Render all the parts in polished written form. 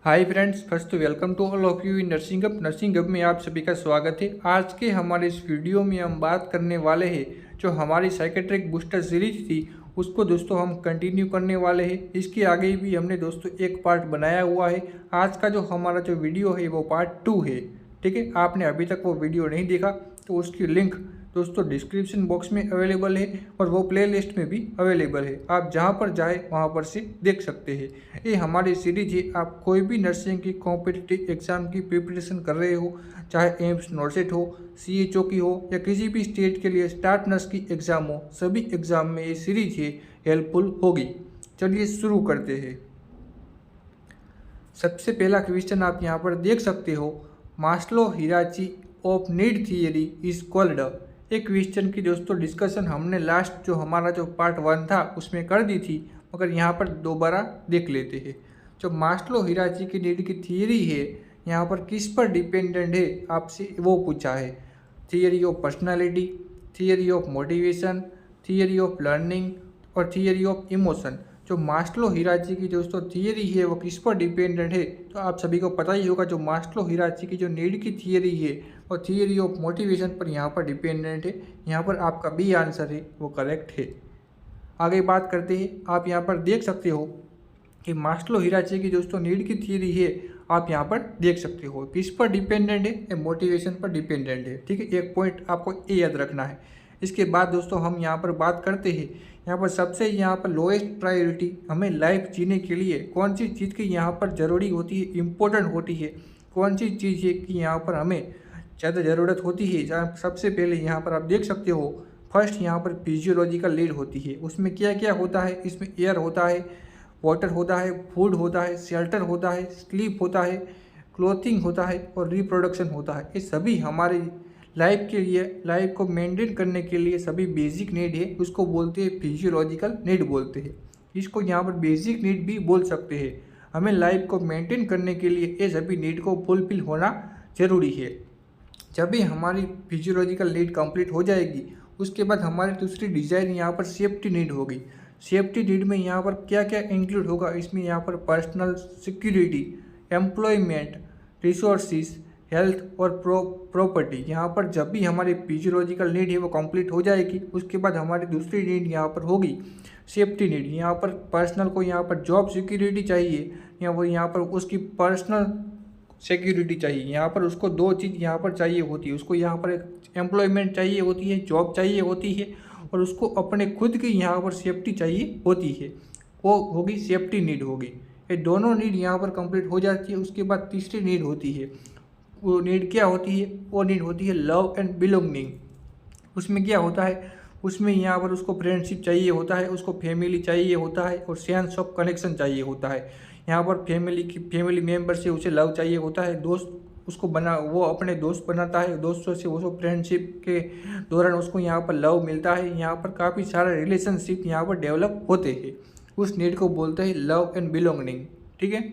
Hi friends, first welcome to all of you in nursing hub में आप सभी का स्वागत है। आज के हमारे इस वीडियो में हम बात करने वाले हैं जो हमारी साइकेट्रिक बूस्टर सीरीज थी उसको दोस्तों हम कंटिन्यू करने वाले हैं। इसके आगे भी हमने दोस्तों एक पार्ट बनाया हुआ है। आज का जो हमारा जो वीडियो है वो पार्ट 2 है। ठीक है, आपने अभी तक वो वीडियो नहीं देखा तो उसकी लिंक दोस्तों डिस्क्रिप्शन बॉक्स में अवेलेबल है और वो प्लेलिस्ट में भी अवेलेबल है। आप जहाँ पर जाए वहाँ पर से देख सकते हैं। ये हमारी सीरीज है। आप कोई भी नर्सिंग की कॉम्पिटिटिव एग्ज़ाम की प्रिपरेशन कर रहे हो, चाहे एम्स नॉर्सेट हो, CHO की हो या किसी भी स्टेट के लिए स्टार्ट नर्स की एग्ज़ाम हो, सभी एग्ज़ाम में ये सीरीज है हेल्पफुल होगी। चलिए शुरू करते हैं। सबसे पहला क्वेश्चन आप यहाँ पर देख सकते हो, Maslow hierarchy of need theory is called. एक क्वेश्चन की दोस्तों डिस्कशन हमने लास्ट जो हमारा जो पार्ट 1 था उसमें कर दी थी, मगर यहाँ पर दोबारा देख लेते हैं। जो मास्लो हिराची की नीड की थियरी है यहाँ पर किस पर डिपेंडेंट है आपसे वो पूछा है। Theory of personality, theory of motivation, theory of learning और थियरी ऑफ इमोशन। जो मास्लो हिराची की दोस्तों थियरी है वो किस पर डिपेंडेंट है, तो आप सभी को पता ही होगा। जो मास्लो हिराची की जो नीड की थियरी है वो थियरी ऑफ मोटिवेशन पर यहाँ पर डिपेंडेंट है। यहाँ पर आपका बी आंसर है वो करेक्ट है। आगे बात करते हैं। आप यहाँ पर देख सकते हो कि मास्लो हिराची की दोस्तों नीड की थियरी है, आप यहाँ पर देख सकते हो किस पर डिपेंडेंट है, मोटिवेशन पर डिपेंडेंट है। ठीक है, एक पॉइंट आपको ये याद रखना है। इसके बाद दोस्तों हम यहाँ पर बात करते हैं। यहाँ पर सबसे यहाँ पर लोएस्ट प्रायोरिटी हमें लाइफ जीने के लिए कौन सी चीज़ की यहाँ पर ज़रूरी होती है, इम्पोर्टेंट होती है, कौन सी चीज़ है कि यहाँ पर हमें ज़्यादा ज़रूरत होती है। सबसे पहले यहाँ पर आप देख सकते हो, फर्स्ट यहाँ पर फिजियोलॉजिकल नीड होती है। उसमें क्या क्या होता है, इसमें एयर होता है, वाटर होता है, फूड होता है, शेल्टर होता है, स्लीप होता है, क्लोथिंग होता है और रिप्रोडक्शन होता है। ये सभी हमारे लाइफ के लिए, लाइफ को मेंटेन करने के लिए सभी बेसिक नीड है। उसको बोलते हैं फिजियोलॉजिकल नीड बोलते हैं। इसको यहाँ पर बेसिक नीड भी बोल सकते हैं। हमें लाइफ को मेंटेन करने के लिए ये सभी नीड को फुलफिल होना ज़रूरी है। जब भी हमारी फिजियोलॉजिकल नीड कंप्लीट हो जाएगी उसके बाद हमारी दूसरी डिज़ायर यहाँ पर सेफ्टी नीड होगी। सेफ्टी नीड में यहाँ पर क्या क्या इंक्लूड होगा, इसमें यहाँ पर personal security, employment, resources, health और प्रॉपर्टी। यहाँ पर जब भी हमारी फिजियोलॉजिकल नीड है वो कंप्लीट हो जाएगी उसके बाद हमारी दूसरी नीड यहाँ पर होगी सेफ्टी नीड। यहाँ पर पर्सनल को यहाँ पर जॉब सिक्योरिटी चाहिए या वो यहाँ पर उसकी पर्सनल सिक्योरिटी चाहिए। यहाँ पर उसको दो चीज़ यहाँ पर चाहिए होती है। उसको यहाँ पर एक एम्प्लॉयमेंट चाहिए होती है, जॉब चाहिए होती है और उसको अपने खुद की यहाँ पर सेफ्टी चाहिए होती है। वो होगी सेफ्टी नीड होगी। ये दोनों नीड यहाँ पर कंप्लीट हो जाती है। उसके बाद तीसरी नीड होती है, वो नीड क्या होती है, वो नीड होती है लव एंड बिलोंगिंग। उसमें क्या होता है, उसमें यहाँ पर उसको फ्रेंडशिप चाहिए होता है, उसको फैमिली चाहिए होता है और सेंस ऑफ कनेक्शन चाहिए होता है। यहाँ पर फैमिली मेम्बर से उसे लव चाहिए होता है, दोस्त उसको वो अपने दोस्त बनाता है, दोस्तों से उसको फ्रेंडशिप के दौरान उसको यहाँ पर लव मिलता है। यहाँ पर काफ़ी सारे रिलेशनशिप यहाँ पर डेवलप होते हैं। उस नीड को बोलते हैं लव एंड बिलोंगिंग। ठीक है,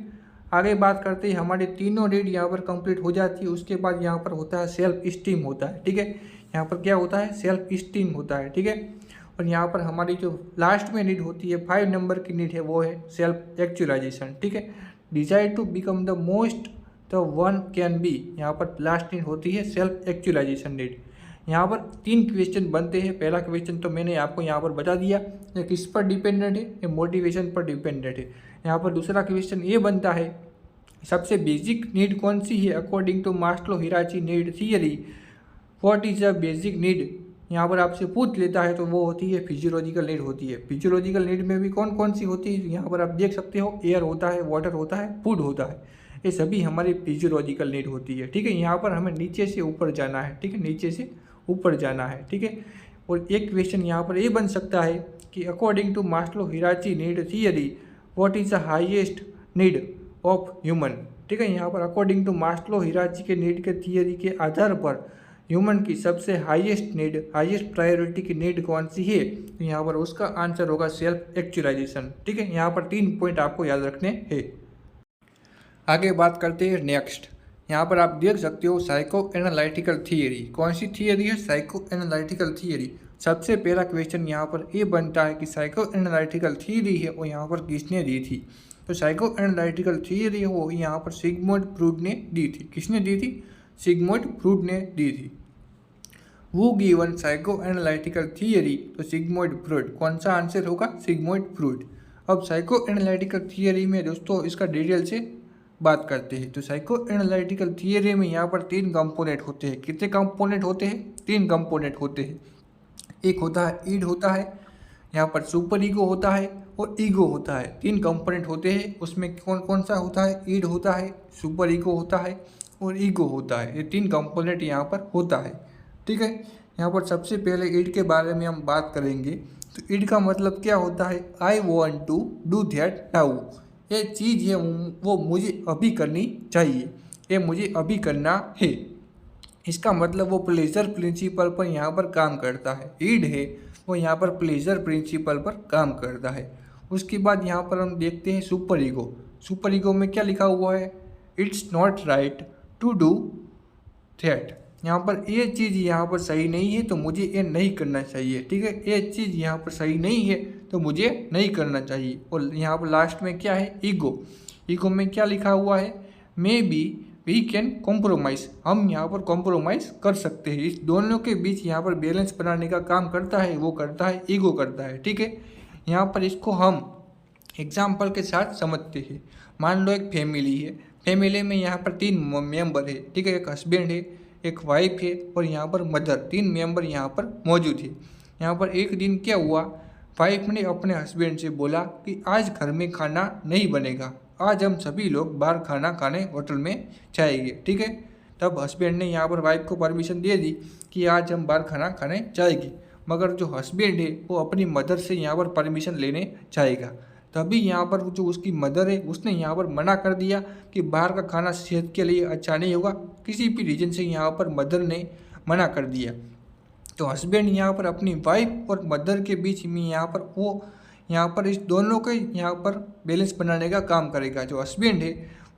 आगे बात करते हैं। हमारे तीनों नीड यहाँ पर कंप्लीट हो जाती है उसके बाद यहाँ पर होता है सेल्फ स्टीम होता है। ठीक है, यहाँ पर क्या होता है, सेल्फ स्टीम होता है। ठीक है, और यहाँ पर हमारी जो लास्ट में नीड होती है 5 नंबर की नीड है वो है सेल्फ एक्चुअलाइजेशन। ठीक है, desire to become the most the one can be. यहाँ पर लास्ट नीड होती है सेल्फ एक्चुअलाइजेशन नीड। यहाँ पर 3 क्वेश्चन बनते हैं। पहला क्वेश्चन तो मैंने आपको यहाँ पर बता दिया, ये किस पर डिपेंडेंट है, ये मोटिवेशन पर डिपेंडेंट है। यहाँ पर दूसरा क्वेश्चन ये बनता है, सबसे बेसिक नीड कौन सी है according to Maslow hierarchy need theory, what is a basic need. यहाँ पर आपसे पूछ लेता है तो वो होती है फिजियोलॉजिकल नीड होती है। फिजियोलॉजिकल नीड में भी कौन कौन सी होती है, यहाँ पर आप देख सकते हो, एयर होता है, वाटर होता है, फूड होता है। ये सभी हमारी फिजियोलॉजिकल नीड होती है। ठीक है, यहाँ पर हमें नीचे से ऊपर जाना है। ठीक है, नीचे से ऊपर जाना है। ठीक है, और एक क्वेश्चन यहाँ पर ये बन सकता है कि according to Maslow hierarchy need theory what is the highest need of human. ठीक है, यहाँ पर अकॉर्डिंग टू मास्लो हिराची के नीड के थियरी के आधार पर ह्यूमन की सबसे हाईएस्ट नीड, हाईएस्ट प्रायोरिटी की नीड कौन सी है, तो यहाँ पर उसका आंसर होगा सेल्फ एक्चुअलाइजेशन। ठीक है, यहाँ पर 3 पॉइंट आपको याद रखने हैं। आगे बात करते हैं नेक्स्ट। यहाँ पर आप देख सकते हो साइको एनालिटिकल थियरी। कौन सी थियरी है, साइको एनालिटिकल थियरी। सबसे पहला क्वेश्चन यहाँ पर ये बनता है कि साइको एनालिटिकल थियरी है वो यहाँ पर किसने दी थी, तो साइको एनालिटिकल थियरी वो यहाँ पर सिगमंड फ्रॉइड ने दी थी। किसने दी थी? सिगमंड फ्रॉइड ने दी थी। वो गिवन साइको एनालिटिकल थियरी, तो सिगमंड फ्रॉइड। कौन सा आंसर होगा? Sigmund Freud. अब साइको एनालिटिकल थियरी में दोस्तों इसका डिटेल से बात करते हैं। तो साइको एनालिटिकल थियरी में यहाँ पर 3 कंपोनेंट होते हैं। कितने कंपोनेंट होते हैं? 3 कंपोनेंट होते हैं। एक होता है ईड होता है, यहाँ पर सुपर ईगो होता है और ईगो होता है। 3 कंपोनेंट होते हैं। उसमें कौन कौन सा होता है? ईड होता है, सुपर ईगो होता है और ईगो होता है। ये 3 कंपोनेंट यहाँ पर होता है। ठीक है, यहाँ पर सबसे पहले ईड के बारे में हम बात करेंगे। तो ईड का मतलब क्या होता है? I want to do that now. ये चीज़ है वो मुझे अभी करनी चाहिए, ये मुझे अभी करना है। इसका मतलब वो प्लेजर प्रिंसिपल पर यहाँ पर काम करता है। ईड है वो यहाँ पर प्लेजर प्रिंसिपल पर काम करता है। उसके बाद यहाँ पर हम देखते हैं सुपर ईगो। सुपर ईगो में क्या लिखा हुआ है? It's not right to do that. यहाँ पर ये चीज़ यहाँ पर सही नहीं है तो मुझे ये नहीं करना चाहिए। ठीक है, ये चीज़ यहाँ पर सही नहीं है तो मुझे नहीं करना चाहिए। और यहाँ पर लास्ट में क्या है? ईगो। ईगो में क्या लिखा हुआ है? Maybe we can compromise. हम यहाँ पर कॉम्प्रोमाइज़ कर सकते हैं। इस दोनों के बीच यहाँ पर बैलेंस बनाने का काम करता है, वो करता है ईगो करता है। ठीक है, यहाँ पर इसको हम एग्जाम्पल के साथ समझते हैं। मान लो एक फैमिली है, फैमिली में यहाँ पर 3 मेंबर है। ठीक है, एक हस्बैंड है, एक वाइफ है और यहाँ पर मदर। 3 मेंबर यहाँ पर मौजूद है। यहाँ पर एक दिन क्या हुआ? वाइफ ने अपने हस्बैंड से बोला कि आज घर में खाना नहीं बनेगा, आज हम सभी लोग बाहर खाना खाने होटल में जाएंगे। ठीक है, तब हस्बैंड ने यहाँ पर वाइफ को परमिशन दे दी कि आज हम बाहर खाना खाने जाएंगे। मगर जो हस्बैंड है वो अपनी मदर से यहाँ पर परमिशन लेने जाएगा। तभी यहाँ पर जो उसकी मदर है उसने यहाँ पर मना कर दिया कि बाहर का खाना सेहत के लिए अच्छा नहीं होगा। किसी भी रीज़न से यहाँ पर मदर ने मना कर दिया। तो हस्बैंड यहाँ पर अपनी वाइफ और मदर के बीच में यहाँ पर इस दोनों के यहाँ पर बैलेंस बनाने का काम करेगा। जो हस्बैंड है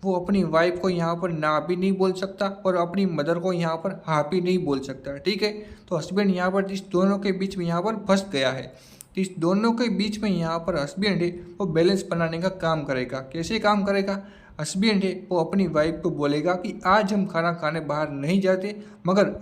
वो अपनी वाइफ को यहाँ पर ना भी नहीं बोल सकता और अपनी मदर को यहाँ पर हाँ भी नहीं बोल सकता। ठीक है, तो हस्बैंड यहाँ पर इस दोनों के बीच में यहाँ पर फंस गया है। तो इस दोनों के बीच में यहाँ पर हस्बैंड है वो बैलेंस बनाने का काम करेगा। कैसे काम करेगा? हस्बैंड है वो अपनी वाइफ को बोलेगा कि आज हम खाना खाने बाहर नहीं जाते, मगर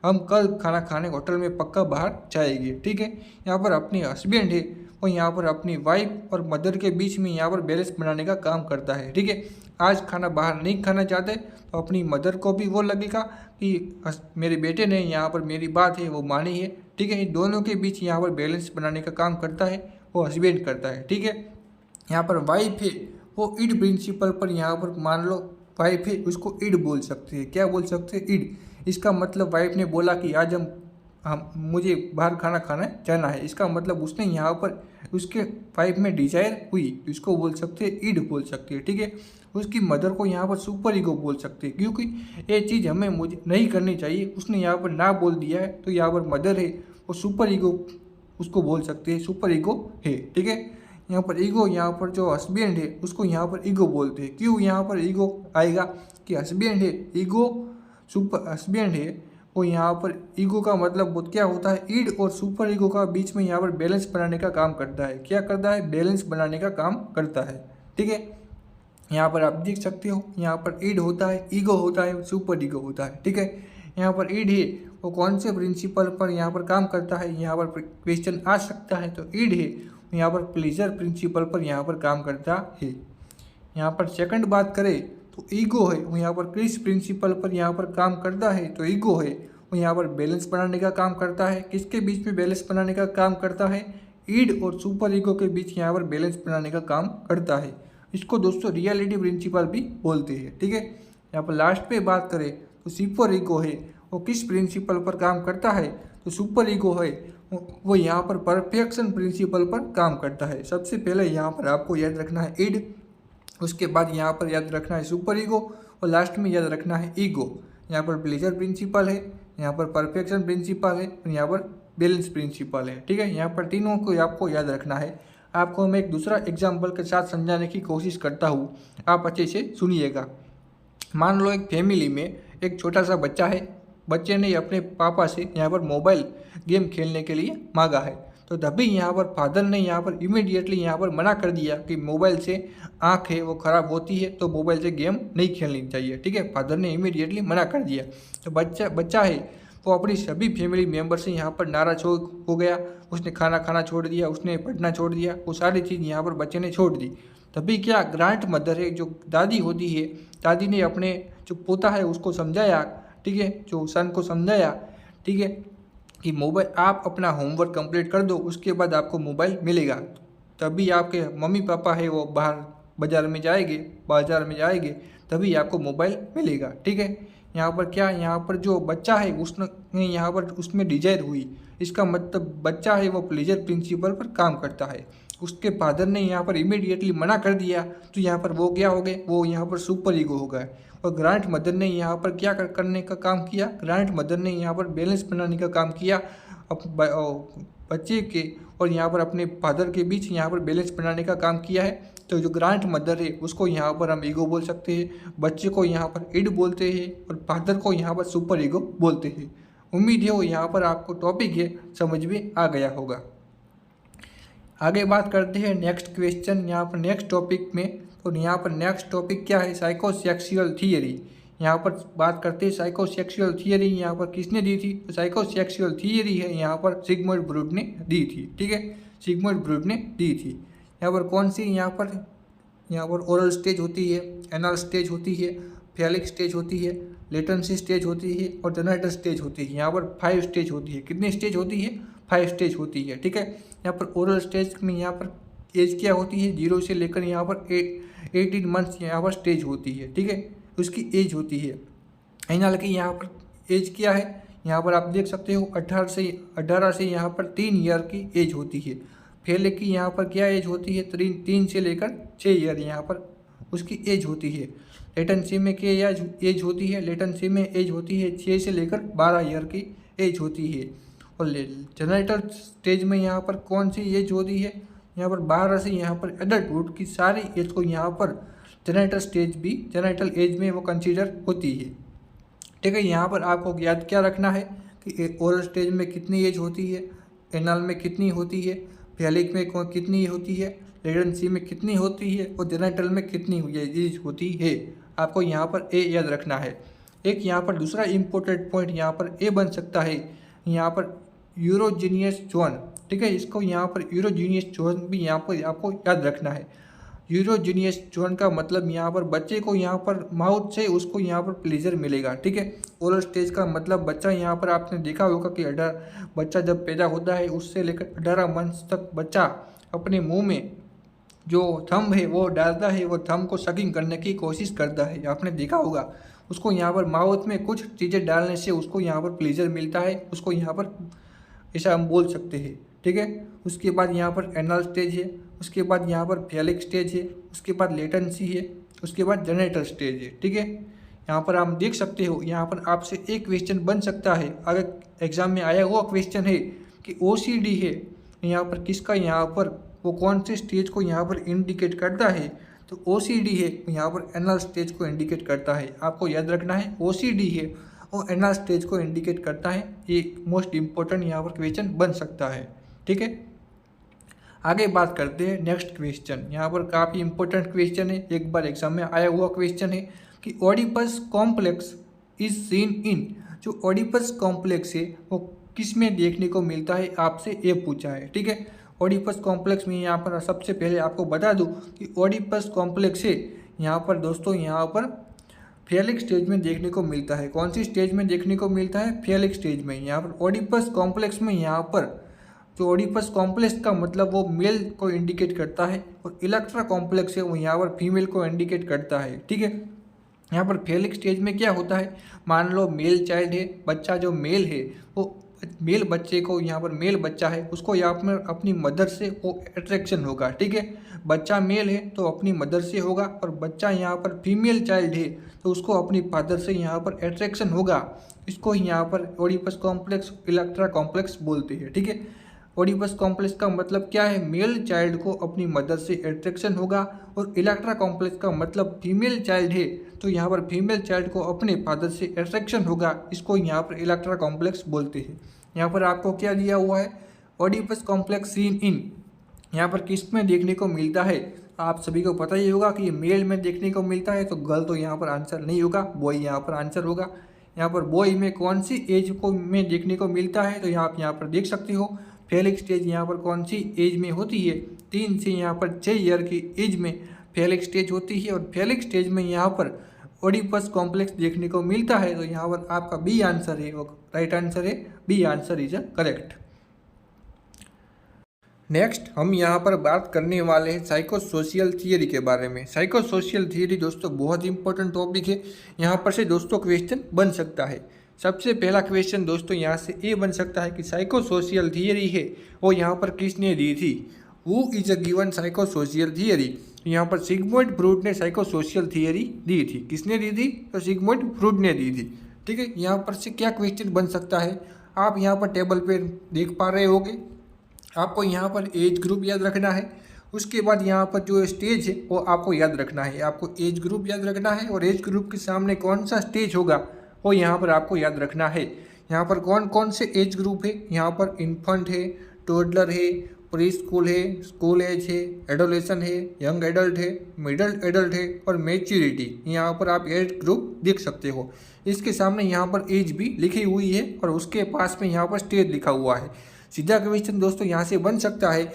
हम कल खाना खाने होटल में पक्का बाहर जाएंगे। ठीक है, यहाँ पर अपनी हस्बैंड है वो यहाँ पर अपनी वाइफ और मदर के बीच में यहाँ पर बैलेंस बनाने का काम करता है। ठीक है, आज खाना बाहर नहीं खाना चाहते तो अपनी मदर को भी वो लगेगा कि मेरे बेटे ने यहाँ पर मेरी बात है वो मानी है। ठीक है, इन दोनों के बीच यहाँ पर बैलेंस बनाने का काम करता है वो हस्बैंड करता है। ठीक है, यहाँ पर वाइफ है वो ईड प्रिंसिपल पर यहाँ पर मान लो वाइफ है उसको ईड बोल सकते हैं। क्या बोल सकते हैं? ईड। इसका मतलब वाइफ ने बोला कि आज हम मुझे बाहर खाना खाना जाना है। इसका मतलब उसने यहाँ पर उसके वाइफ में डिजायर हुई, इसको बोल सकते हैं ईड बोल सकते हैं। ठीक है, उसकी मदर को यहाँ पर सुपर ईगो बोल सकते हैं क्योंकि ये चीज़ हमें मुझे नहीं करनी चाहिए, उसने यहाँ पर ना बोल दिया है। तो यहाँ पर मदर है वो सुपर ईगो उसको बोल सकते हैं, सुपर ईगो है। ठीक है, यहाँ पर ईगो यहाँ पर जो हस्बैंड है उसको यहाँ पर ईगो बोलते हैं। क्यों यहाँ पर ईगो आएगा? कि हस्बैंड है ईगो सुपर हस्बैंड है वो यहाँ पर ईगो का मतलब वो क्या होता है? ईड और सुपर ईगो का बीच में यहाँ पर बैलेंस बनाने का काम करता है। क्या करता है? बैलेंस बनाने का काम करता है। ठीक है, यहाँ पर आप देख सकते हो यहाँ पर ईड होता है, ईगो होता है, सुपर ईगो होता है। ठीक है, यहाँ पर ईड है वो कौन से प्रिंसिपल पर यहाँ पर काम करता है, यहाँ पर क्वेश्चन आ सकता है। तो ईड है यहाँ पर प्लेजर प्रिंसिपल पर यहाँ पर काम करता है। यहाँ पर सेकंड बात करें तो ईगो है वो यहाँ पर किस प्रिंसिपल पर यहाँ पर काम करता है? तो ईगो है वो यहाँ पर बैलेंस बनाने का काम करता है। किसके बीच में बैलेंस बनाने का काम करता है? ईड और सुपर ईगो के बीच यहाँ पर बैलेंस बनाने का काम करता है। इसको दोस्तों रियलिटी प्रिंसिपल भी बोलते हैं। ठीक है, यहाँ पर लास्ट पे बात करें तो सुपर ईगो है वो किस प्रिंसिपल पर काम करता है? तो सुपर ईगो है वो यहाँ पर परफेक्शन प्रिंसिपल पर काम करता है। सबसे पहले यहाँ पर आपको याद रखना है ईड, उसके बाद यहाँ पर याद रखना है सुपर ईगो और लास्ट में याद रखना है ईगो। यहाँ पर प्लेजर प्रिंसिपल है, यहाँ पर परफेक्शन प्रिंसिपल है और यहाँ पर बैलेंस प्रिंसिपल है। ठीक है, यहाँ पर तीनों को आपको याद रखना है। आपको मैं एक दूसरा एग्जाम्पल के साथ समझाने की कोशिश करता हूँ, आप अच्छे से सुनिएगा। मान लो एक फैमिली में एक छोटा सा बच्चा है, बच्चे ने अपने पापा से यहाँ पर मोबाइल गेम खेलने के लिए मांगा है। तो तभी यहाँ पर फादर ने यहाँ पर इमीडिएटली यहाँ पर मना कर दिया कि मोबाइल से आँख है वो ख़राब होती है, तो मोबाइल से गेम नहीं खेलनी चाहिए। ठीक है, फादर ने इमीडिएटली मना कर दिया। तो बच्चा है वो अपनी सभी फैमिली मेम्बर से यहाँ पर नाराज हो गया। उसने खाना खाना छोड़ दिया, उसने पढ़ना छोड़ दिया, वो सारी चीज़ यहाँ पर बच्चे ने छोड़ दी। तभी क्या ग्रैंड मदर है, जो दादी होती है, दादी ने अपने जो पोता है उसको समझाया, ठीक है, जो सन को समझाया, ठीक है, कि मोबाइल आप अपना होमवर्क कंप्लीट कर दो, उसके बाद आपको मोबाइल मिलेगा। तभी आपके मम्मी पापा है वो बाज़ार में जाएंगे, तभी आपको मोबाइल मिलेगा। ठीक है, यहाँ पर क्या, यहाँ पर जो बच्चा है उसने यहाँ पर उसमें डिजायर हुई, इसका मतलब बच्चा है वो प्लेजर प्रिंसिपल पर काम करता है। उसके फादर ने यहाँ पर इमीडिएटली मना कर दिया, तो यहाँ पर वो क्या हो गए, वो यहाँ पर सुपर ईगो हो गए। और ग्रैंड मदर ने यहाँ पर क्या करने का काम किया, ग्रैंड मदर ने यहाँ पर बैलेंस बनाने का काम किया बच्चे के और यहाँ पर अपने फादर के बीच यहाँ पर बैलेंस बनाने का काम किया है। तो जो ग्रैंड मदर है उसको यहाँ पर हम ईगो बोल सकते हैं, बच्चे को यहाँ पर इड बोलते हैं और फादर को यहाँ पर सुपर ईगो बोलते हैं। उम्मीद है वो यहाँ पर आपको टॉपिक है समझ में आ गया होगा। आगे बात करते हैं नेक्स्ट क्वेश्चन, यहाँ पर नेक्स्ट टॉपिक में। तो यहाँ पर नेक्स्ट टॉपिक क्या है, साइकोसेक्सुअल थियरी। यहाँ पर बात करते हैं साइकोसेक्सुअल थियरी यहाँ पर किसने दी थी, तो साइकोसेक्सुअल थियरी है यहाँ पर सिगमंड फ्रॉइड ने दी थी। ठीक है, सिगमंड फ्रॉइड ने दी थी। यहाँ पर कौन सी, यहाँ पर ओरल स्टेज होती है, एनल स्टेज होती है, फैलिक स्टेज होती है, लेटेंसी स्टेज होती है और जेनेटर स्टेज होती है। यहाँ पर 5 स्टेज होती है। कितनी स्टेज होती है, 5 स्टेज होती है। ठीक है, यहाँ पर ओरल स्टेज में यहाँ पर एज क्या होती है, 0 से लेकर यहाँ पर 18 मंथ्स यहाँ पर स्टेज होती है। ठीक है, उसकी एज होती है। एनल की यहाँ पर एज क्या है, यहाँ पर आप देख सकते हो 18 से यहाँ पर 3 ईयर की एज होती है। फैलिक की यहाँ पर क्या एज होती है, 3 से लेकर 6 ईयर यहाँ पर उसकी एज होती है। लेटेंसी में क्या एज होती है, लेटेंसी में एज होती है 6 से लेकर 12 ईयर की एज होती है। और जेनेटल स्टेज में यहाँ पर कौन सी एज होती है, यहाँ पर 12 से यहाँ पर एडल्टहुड की सारी एज को यहाँ पर जेनेटल स्टेज भी जेनेटल एज में वो कंसीडर होती है। ठीक है, यहाँ पर आपको याद क्या रखना है कि ओरल स्टेज में कितनी एज होती है, एनल में कितनी होती है, फैलिक में कितनी होती है, लेटेंसी में कितनी होती है और जेनेटल में कितनी एज होती है। आपको यहाँ पर ए याद रखना है। एक यहाँ पर दूसरा इम्पोर्टेंट पॉइंट यहाँ पर ए बन सकता है, यहाँ पर यूरोजीनियस जोन। ठीक है, इसको यहाँ पर यूरोजीनियस जोन भी यहाँ पर आपको याद रखना है। यूरोजीनियस जोन का मतलब यहाँ पर बच्चे को यहाँ पर माउथ से उसको यहाँ पर प्लेजर मिलेगा। ठीक है, ओरल स्टेज का मतलब बच्चा यहाँ पर आपने देखा होगा कि बच्चा जब पैदा होता है उससे लेकर 18 मंथ तक बच्चा अपने मुंह में जो थंब है वो डालता है, वो थंब को सकिंग करने की कोशिश करता है, आपने देखा होगा। उसको यहाँ पर माउथ में कुछ चीज़ें डालने से उसको यहाँ पर प्लेजर मिलता है, उसको यहाँ पर ऐसा हम बोल सकते हैं। ठीक है, उसके बाद यहाँ पर एनल स्टेज है, उसके बाद यहाँ पर फैलिक स्टेज है, उसके बाद लेटेंसी है, उसके बाद जेनेटल स्टेज है। ठीक है, यहाँ पर आप देख सकते हो, यहाँ पर आपसे एक क्वेश्चन बन सकता है, अगर एग्जाम में आया हुआ क्वेश्चन है कि OCD है यहाँ पर किसका, यहाँ पर वो कौन से स्टेज को यहाँ पर इंडिकेट करता है, तो OCD है यहाँ पर एनल स्टेज को इंडिकेट करता है। आपको याद रखना है OCD है और एनल स्टेज को इंडिकेट करता है। ये मोस्ट इम्पोर्टेंट यहाँ पर क्वेश्चन बन सकता है। ठीक है, आगे बात करते हैं नेक्स्ट क्वेश्चन। यहाँ पर काफ़ी इंपॉर्टेंट क्वेश्चन है, एक बार एग्जाम में आया हुआ क्वेश्चन है कि Oedipus complex is seen in. जो ओडिपस कॉम्प्लेक्स है वो किस में देखने को मिलता है, आपसे ये पूछा है। ठीक है, ओडिपस कॉम्प्लेक्स में यहाँ पर सबसे पहले आपको बता दूँ कि ओडिपस कॉम्प्लेक्स है यहाँ पर दोस्तों यहाँ पर फैलिक स्टेज में देखने को मिलता है। कौन सी स्टेज में देखने को मिलता है, फैलिक स्टेज में। यहाँ पर ओडिपस कॉम्प्लेक्स में यहाँ पर जो ओडिपस कॉम्प्लेक्स का मतलब वो मेल को इंडिकेट करता है और इलेक्ट्रा कॉम्प्लेक्स है वो यहाँ पर फीमेल को इंडिकेट करता है। ठीक है, यहाँ पर फैलिक स्टेज में क्या होता है, मान लो मेल चाइल्ड है, बच्चा जो मेल है वो मेल बच्चे को यहाँ पर मेल बच्चा है उसको यहाँ पर अपनी मदर से वो अट्रैक्शन होगा। ठीक है, बच्चा मेल है तो अपनी मदर से होगा और बच्चा यहाँ पर फीमेल चाइल्ड है तो उसको अपनी फादर से यहाँ पर अट्रैक्शन होगा। इसको यहाँ पर ओडिपस कॉम्प्लेक्स इलेक्ट्रा कॉम्प्लेक्स बोलते हैं। ठीक है, ओडिपस कॉम्प्लेक्स का मतलब क्या है, मेल चाइल्ड को अपनी मदर से अट्रैक्शन होगा और इलेक्ट्रा कॉम्प्लेक्स का मतलब फीमेल चाइल्ड है तो यहाँ पर फीमेल चाइल्ड को अपने फादर से अट्रैक्शन होगा। इसको यहाँ पर इलेक्ट्रा कॉम्प्लेक्स बोलते हैं। यहाँ पर आपको क्या दिया हुआ है, ओडिपस कॉम्प्लेक्स सीन इन यहाँ पर किस में देखने को मिलता है? आप सभी को पता ही होगा कि ये मेल में देखने को मिलता है, तो गर्ल तो यहाँ पर आंसर नहीं होगा, बॉय यहाँ पर आंसर होगा। यहाँ पर बॉय में कौन सी एज को में देखने को मिलता है? तो आप यहाँ पर देख सकते हो फेलिक स्टेज यहाँ पर कौन सी एज में होती है? 3 से यहाँ पर 6 ईयर की एज में फेलिक स्टेज होती है, और फेलिक स्टेज में यहाँ पर ओडिपस कॉम्प्लेक्स देखने को मिलता है। तो यहाँ पर आपका बी आंसर है, वो राइट आंसर है, B answer is correct. Next हम यहाँ पर बात करने वाले हैं साइको सोशियल थियरी के बारे में। साइको सोशियल थियरी दोस्तों बहुत इंपॉर्टेंट टॉपिक है, यहाँ पर से दोस्तों क्वेश्चन बन सकता है। सबसे पहला क्वेश्चन दोस्तों यहाँ से ये बन सकता है कि साइको सोशियल थियरी है वो यहाँ पर किसने दी थी? Who is a given psycho social theory? यहाँ पर सिगमंड फ्रॉइड ने साइको सोशियल थियरी दी थी। किसने दी थी? तो सिगमंड फ्रॉइड ने दी थी। ठीक है, यहाँ पर से क्या क्वेश्चन बन सकता है? आप यहाँ पर टेबल पे देख पा रहे होगे, आपको यहाँ पर एज ग्रुप याद रखना है। उसके बाद यहाँ पर जो स्टेज है वो आपको याद रखना है। आपको एज ग्रुप याद रखना है, और एज ग्रुप के सामने कौन सा स्टेज होगा वो यहाँ पर आपको याद रखना है। यहाँ पर कौन कौन से एज ग्रुप है? यहाँ पर इन्फेंट है, टोडलर है, प्री स्कूल है, स्कूल एज है, एडोलेशन है, यंग एडल्ट है, मिडल एडल्ट है, और मैच्योरिटी। यहाँ पर आप एज ग्रुप देख सकते हो। इसके सामने यहाँ पर एज भी लिखी हुई है, और उसके पास में यहाँ पर स्टेज लिखा हुआ है। सीधा क्वेश्चन दोस्तों यहाँ से बन सकता है,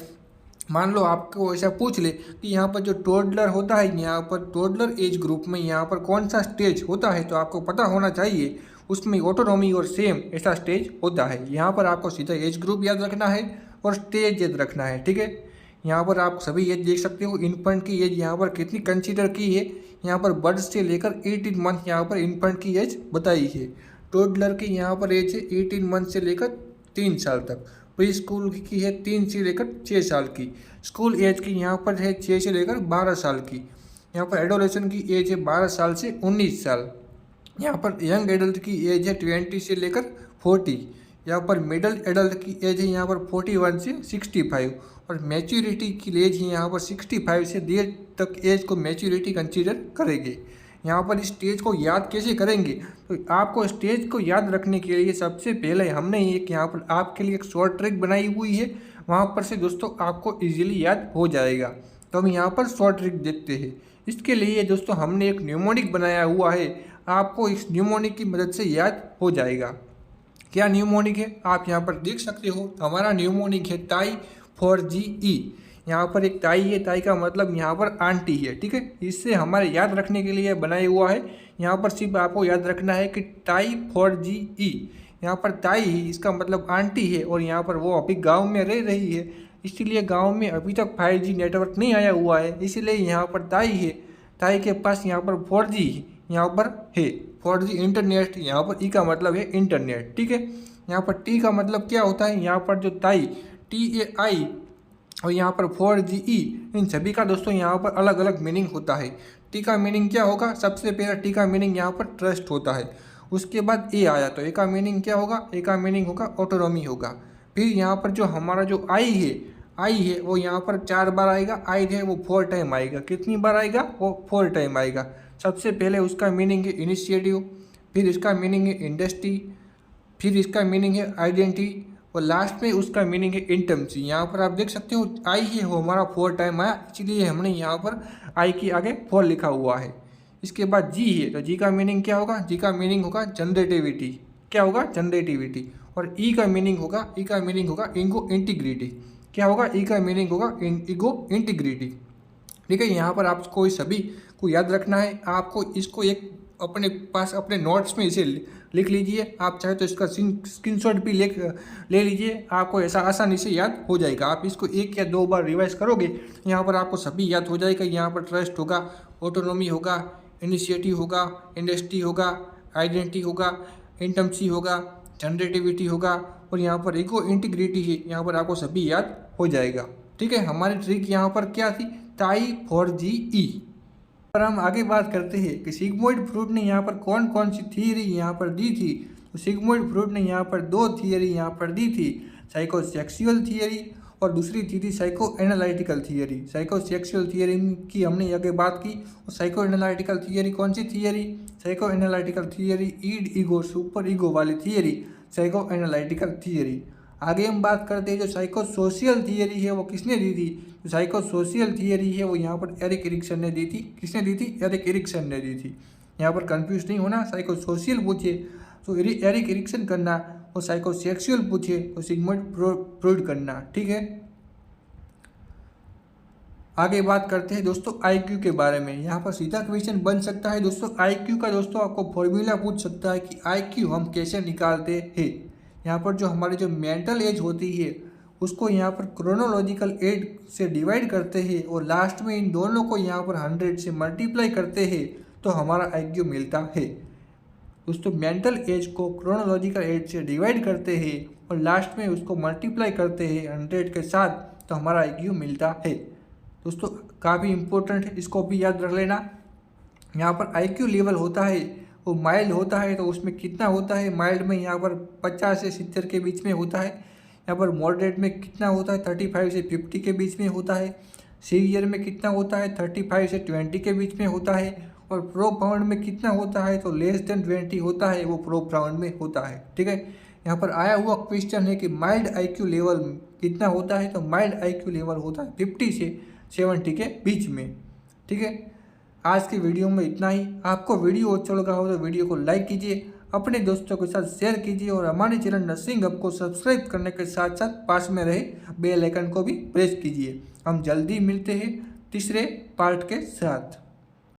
मान लो आपको ऐसा पूछ ले कि यहाँ पर जो टोडलर होता है, यहाँ पर टोडलर एज ग्रुप में यहाँ पर कौन सा स्टेज होता है? तो आपको पता होना चाहिए उसमें ऑटोनॉमी और सेम ऐसा स्टेज होता है। यहाँ पर आपको सीधा एज ग्रुप याद रखना है और स्टेज याद रखना है। ठीक है, यहाँ पर आप सभी एज देख सकते हो। इन्फेंट की एज यहाँ पर कितनी कंसीडर की है? यहाँ पर बर्थ से लेकर 18 मंथ यहाँ पर इन्फेंट की एज बताई है। टोडलर की यहाँ पर एज है 18 मंथ से लेकर 3 साल तक। प्री स्कूल की है 3 से लेकर 6 साल की। स्कूल एज की यहाँ पर है 6 से लेकर 12 साल की। यहाँ पर एडोलेशन की एज है 12 साल से 19 साल। यहाँ पर यंग एडल्ट की एज है 20 से लेकर 40। यहाँ पर मिडल एडल्ट की एज है यहाँ पर 41 से 65, और मैच्योरिटी की एज है यहाँ पर 65 से देर तक एज को मैच्योरिटी कंसीडर करेंगे। यहाँ पर इस स्टेज को याद कैसे करेंगे? तो आपको स्टेज को याद रखने के लिए सबसे पहले हमने एक यहाँ पर आपके लिए एक शॉर्ट ट्रिक बनाई हुई है, वहाँ पर से दोस्तों आपको इजीली याद हो जाएगा। तो हम यहाँ पर शॉर्ट ट्रिक देखते हैं। इसके लिए दोस्तों हमने एक न्यूमोनिक बनाया हुआ है, आपको इस न्यूमोनिक की मदद से याद हो जाएगा। क्या न्यूमोनिक है? आप यहाँ पर देख सकते हो, हमारा न्यूमोनिक है टाई 4GE। यहाँ पर एक ताई है, ताई का मतलब यहाँ पर आंटी है। ठीक है, इससे हमारे याद रखने के लिए बनाया हुआ है। यहाँ पर सिर्फ आपको याद रखना है कि टाई 4GE, यहाँ पर ताई इसका मतलब आंटी है, और यहाँ पर वो अभी गांव में रह रही है, इसीलिए गांव में अभी तक 5G नेटवर्क नहीं आया हुआ है, इसीलिए यहाँ पर ताई है। ताई के पास यहाँ पर 4G यहाँ पर है, 4G इंटरनेट। यहाँ पर ई का मतलब है इंटरनेट। ठीक है, यहाँ पर टी का मतलब क्या होता है? यहाँ पर जो ताई TAI और यहाँ पर 4GE, इन सभी का दोस्तों यहाँ पर अलग अलग मीनिंग होता है। टी का मीनिंग क्या होगा? सबसे पहला टी का मीनिंग यहाँ पर ट्रस्ट होता है। उसके बाद ए आया तो ए का मीनिंग क्या होगा? ए का मीनिंग होगा ऑटोनॉमी होगा। फिर यहाँ पर जो हमारा जो आई है वो यहाँ पर 4 बार आएगा। आई है वो 4 टाइम आएगा। कितनी बार आएगा? वो 4 टाइम आएगा। सबसे पहले उसका मीनिंग है इनिशिएटिव, फिर इसका मीनिंग है इंडस्ट्री, फिर इसका मीनिंग है आइडेंटिटी, और लास्ट में उसका मीनिंग है इंटमसी। यहाँ पर आप देख सकते हो आई है वो हमारा 4 टाइम आया, इसलिए हमने यहाँ पर आई के आगे 4 लिखा हुआ है। इसके बाद जी है तो जी का मीनिंग क्या होगा? जी का मीनिंग होगा जनरेटिविटी। क्या होगा? जनरेटिविटी। और ई का मीनिंग होगा ईगो इंटीग्रिटी। क्या होगा? ई का मीनिंग होगा ईगो इंटीग्रिटी। ठीक है, यहाँ पर आपको कोई सभी को याद रखना है। आपको इसको एक अपने पास अपने नोट्स में इसे लिख लीजिए। आप चाहे तो इसका स्क्रीनशॉट भी ले लीजिए, आपको ऐसा आसानी से याद हो जाएगा। आप इसको 1 या 2 बार रिवाइज करोगे, यहाँ पर आपको सभी याद हो जाएगा। यहाँ पर ट्रस्ट होगा, ऑटोनॉमी होगा, इनिशिएटिव होगा, इंडस्ट्री होगा, आइडेंटिटी होगा, इंटमसी होगा, जनरेटिविटी होगा, और यहाँ पर ईगो इंटीग्रिटी है। यहाँ पर आपको सभी याद हो जाएगा। ठीक है, हमारी ट्रिक यहाँ पर क्या थी? Tie 4GE। पर हम आगे बात करते हैं कि सिगमंड फ्रॉइड ने यहाँ पर कौन कौन सी थियरी यहाँ पर दी थी। तो सिगमंड फ्रॉइड ने यहाँ पर 2 थियरी यहाँ पर दी थी, साइकोसेक्सुअल थियरी और दूसरी थी psycho analytical theory. Psychosexual theory की हमने आगे बात की, और साइको एनालिटिकल थियरी कौन सी theory? Psycho analytical theory id ego super ego वाली थियरी साइको एनालिटिकल थियरी। आगे हम बात करते हैं जो साइको सोशियल थियरी है वो किसने दी थी। जो साइको सोशियल थियरी है वो यहाँ पर एरिक एरिक्सन ने दी थी। किसने दी थी? एरिक एरिक्सन ने दी थी। यहाँ पर कंफ्यूज नहीं होना, साइको सोशियल पूछे तो एरिक एरिक्सन करना, और साइको सेक्सुअल पूछे तो सिगमंड फ्रॉइड करना। ठीक है, आगे बात करते हैं दोस्तों आईक्यू के बारे में। यहाँ पर सीधा क्वेश्चन बन सकता है दोस्तों आईक्यू का। दोस्तों आपको फॉर्मूला पूछ सकता है कि आईक्यू हम कैसे निकालते हैं। यहाँ पर जो हमारी जो मेंटल एज होती है उसको यहाँ पर क्रोनोलॉजिकल एज से डिवाइड करते हैं और लास्ट में इन दोनों को यहाँ पर 100 से मल्टीप्लाई करते हैं तो हमारा आईक्यू मिलता है। दोस्तों मेंटल एज को क्रोनोलॉजिकल एज से डिवाइड करते हैं और लास्ट में उसको मल्टीप्लाई करते हैं 100 के साथ तो हमारा आईक्यू मिलता है। दोस्तों काफ़ी इम्पोर्टेंट है, इसको भी याद रख लेना। यहाँ पर आईक्यू लेवल होता है वो माइल्ड होता है, तो उसमें कितना होता है? माइल्ड में यहाँ पर 50 से 70 के बीच में होता है। यहाँ पर मॉडरेट में कितना होता है? 35 से 50 के बीच में होता है। सीवियर में कितना होता है? 35 से 20 के बीच में होता है। और प्रोफाउंड में कितना होता है? तो लेस देन 20 होता है, वो प्रोफाउंड में होता है। ठीक है, यहाँ पर आया हुआ क्वेश्चन है कि माइल्ड आईक्यू लेवल कितना होता है, तो माइल्ड आईक्यू लेवल होता है 50 से 70 के बीच में। ठीक है, आज की वीडियो में इतना ही। आपको वीडियो अच्छा लगा हो तो वीडियो को लाइक कीजिए, अपने दोस्तों के साथ शेयर कीजिए और हमारे चैनल नर्सिंग हब को सब्सक्राइब करने के साथ साथ पास में रहे बेल आइकन को भी प्रेस कीजिए। हम जल्दी मिलते हैं तीसरे पार्ट के साथ।